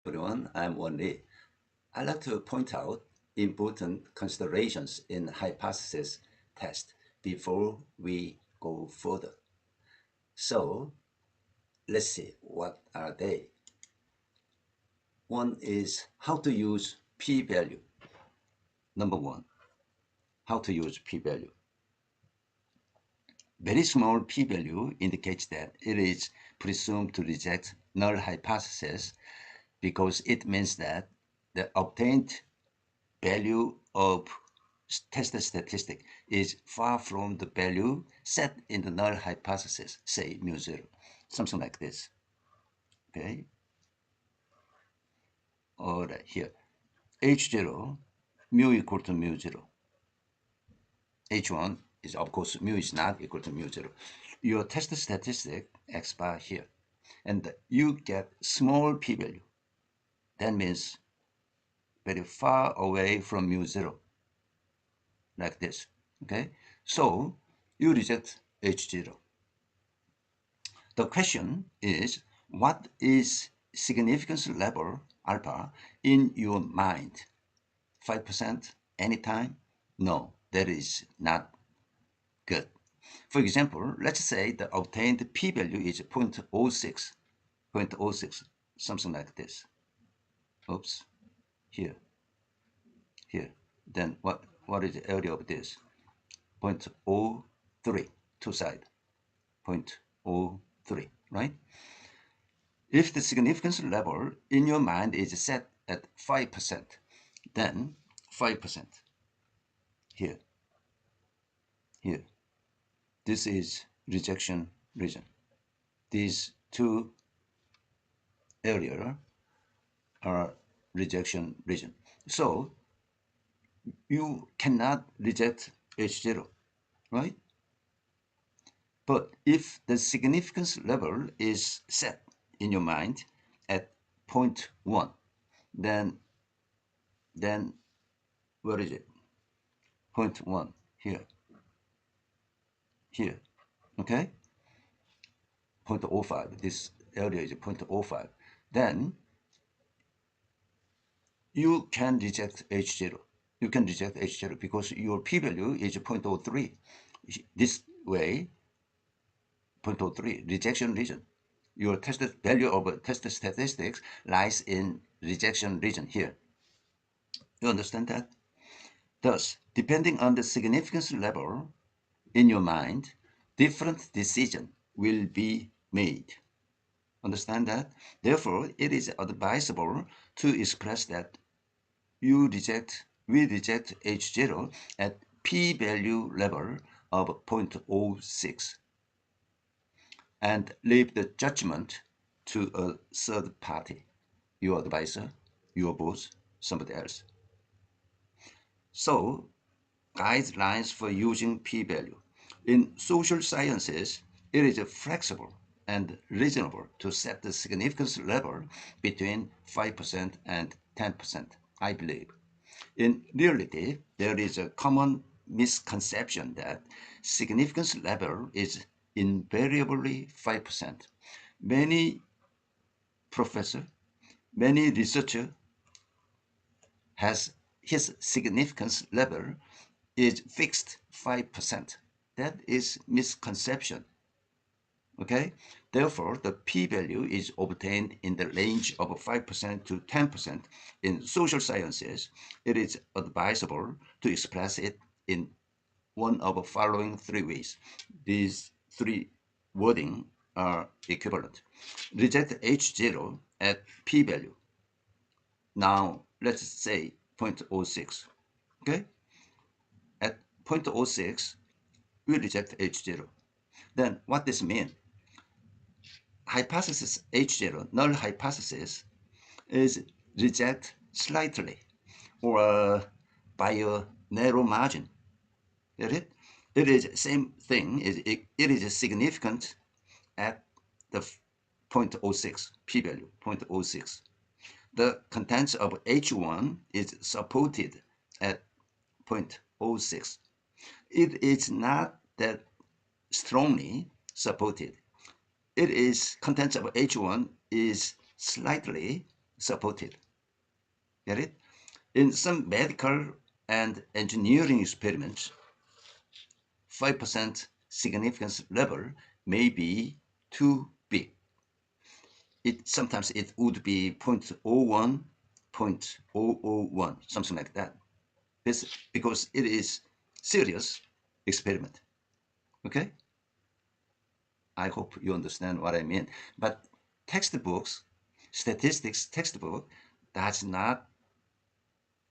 Everyone, I'm Lee. I'd like to point out important considerations in hypothesis test before we go further. So let's see, what are they? One is how to use p-value. Number one, how to use p-value. Very small p-value indicates that it is presumed to reject null hypothesis because it means that the obtained value of tested statistic is far from the value set in the null hypothesis, say mu zero, something like this. Okay. All right, here, h0, mu equal to mu zero. h1 is, of course, mu is not equal to mu zero. Your tested statistic, x bar here, and you get small p-value. That means very far away from mu zero, like this. Okay, so you reject h0. The question is, what is significance level alpha in your mind? 5% anytime? No, that is not good. For example, let's say the obtained p-value is 0.06, 0.06, something like this. Oops, here, here. Then what is the area of this? 0.03, two side, 0.03, right? If the significance level in your mind is set at 5%, then 5% here, here. This is rejection region. These two areas are rejection region. So you cannot reject H0, right? But if the significance level is set in your mind at 0.1, then where is it? 0.1 here, here, okay? 0.05, this area is 0.05. Then you can reject H0. You can reject H0 because your p-value is 0.03. This way, 0.03, rejection region. Your tested value of tested statistics lies in rejection region here. You understand that? Thus, depending on the significance level in your mind, different decision will be made. Understand that? Therefore, it is advisable to express that we reject H0 at p-value level of 0.06 and leave the judgment to a third party, your advisor, your boss, somebody else. So, guidelines for using p-value. In social sciences, it is flexible and reasonable to set the significance level between 5% and 10%, I believe. In reality, there is a common misconception that significance level is invariably 5%. Many professors, many researchers has his significance level is fixed 5%. That is misconception. Okay, therefore the p-value is obtained in the range of 5% to 10%. In social sciences, it is advisable to express it in one of the following three ways. These three wording are equivalent. Reject H0 at p-value. Now let's say 0.06. Okay, at 0.06 we reject H0. Then what does it mean? Hypothesis H0, null hypothesis, is reject slightly or by a narrow margin. Get it? It is same thing. It is significant at the 0.06 p-value, 0.06. The contents of H1 is supported at 0.06. It is not that strongly supported. It is contents of H1 is slightly supported. Get it? In some medical and engineering experiments, 5% significance level may be too big. It sometimes it would be zero point zero 0.01, zero point zero zero 0.001, something like that. This because it is serious experiment. Okay, I hope you understand what I mean. But textbooks, statistics textbook does not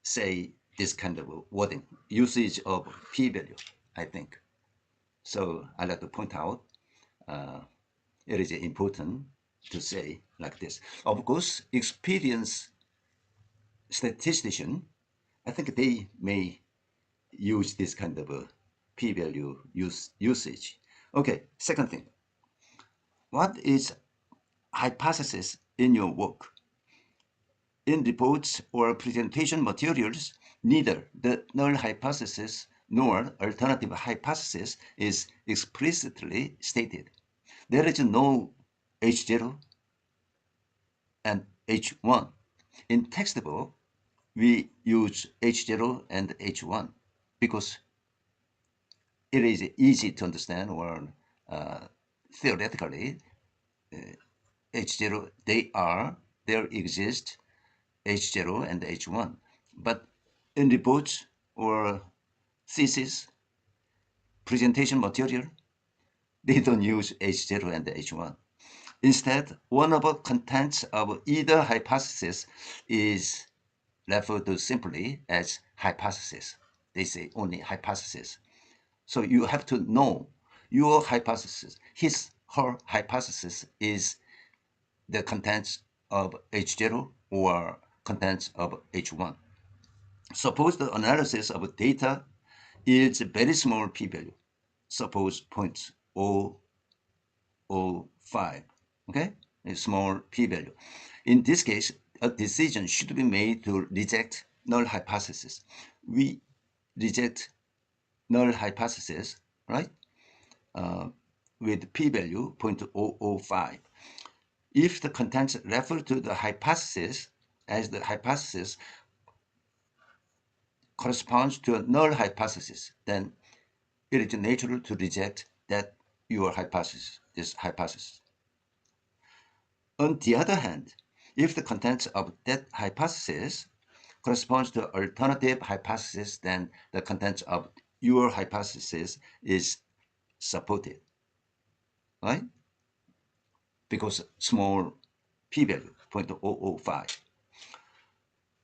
say this kind of wording, usage of p-value, I think. So I like to point out uh, it is important to say like this. Of course, experienced statistician, I think they may use this kind of a p-value usage. Okay, second thing, what is hypothesis in your work? In reports or presentation materials, neither the null hypothesis nor alternative hypothesis is explicitly stated. There is no H0 and H1. In textbook, we use H0 and H1 because it is easy to understand or uh, theoretically H0 there exist H0 and H1. But in reports or thesis, presentation material, they don't use H0 and H1. Instead, one of the contents of either hypothesis is referred to simply as hypothesis. They say only hypothesis. So you have to know your hypothesis. Her hypothesis is the contents of H0 or contents of H1. Suppose the analysis of data yields a very small p-value, suppose 0.005, okay? A small p-value. In this case, a decision should be made to reject null hypothesis. We reject null hypothesis, right? With p-value 0.005. If the contents refer to the hypothesis as the hypothesis corresponds to a null hypothesis, then it is natural to reject that your hypothesis, this hypothesis. On the other hand, if the contents of that hypothesis corresponds to alternative hypothesis, then the contents of your hypothesis is supported, right? Because small p-value, 0.005.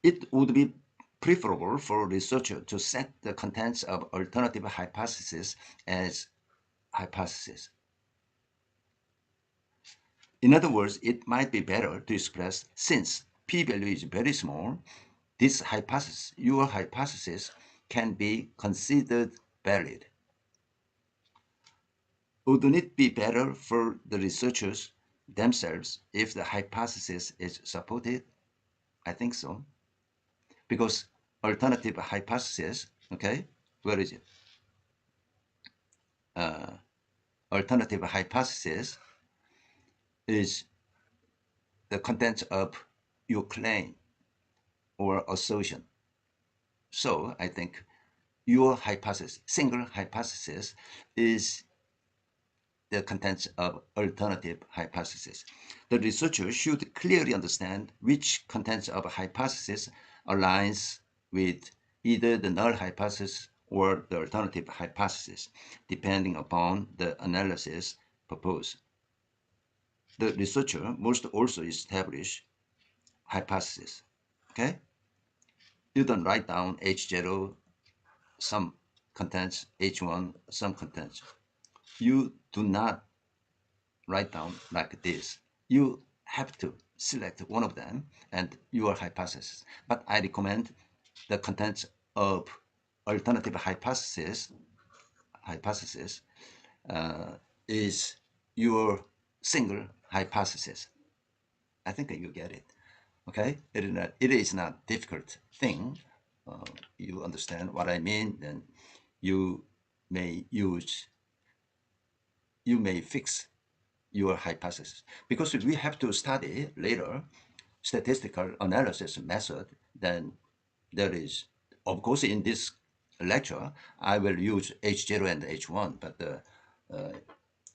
It would be preferable for a researcher to set the contents of alternative hypothesis as hypothesis. In other words, it might be better to express since p-value is very small, this hypothesis, your hypothesis, can be considered valid. Wouldn't it be better for the researchers themselves if the hypothesis is supported? I think so. Because alternative hypothesis, okay, where is it? Alternative hypothesis is the content of your claim or assertion. So I think your hypothesis, single hypothesis, is the contents of alternative hypothesis. The researcher should clearly understand which contents of a hypothesis aligns with either the null hypothesis or the alternative hypothesis, depending upon the analysis proposed. The researcher must also establish hypothesis. Okay? You don't write down H0, some contents, H1, some contents. You do not write down like this. You have to select one of them and your hypothesis. But I recommend the contents of alternative hypothesis is your single hypothesis. I think you get it. Okay, it is not difficult thing. You understand what I mean. Then you may use you may fix your hypothesis because we have to study later statistical analysis method, then there is, of course, in this lecture, I will use H0 and H1, but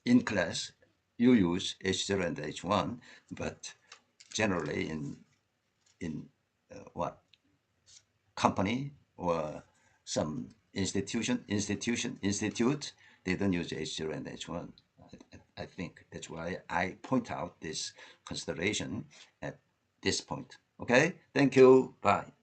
in class, you use H0 and H1, but generally in what company or some institute, they don't use H0 and H1. I think that's why I point out this consideration at this point. Okay, thank you. Bye.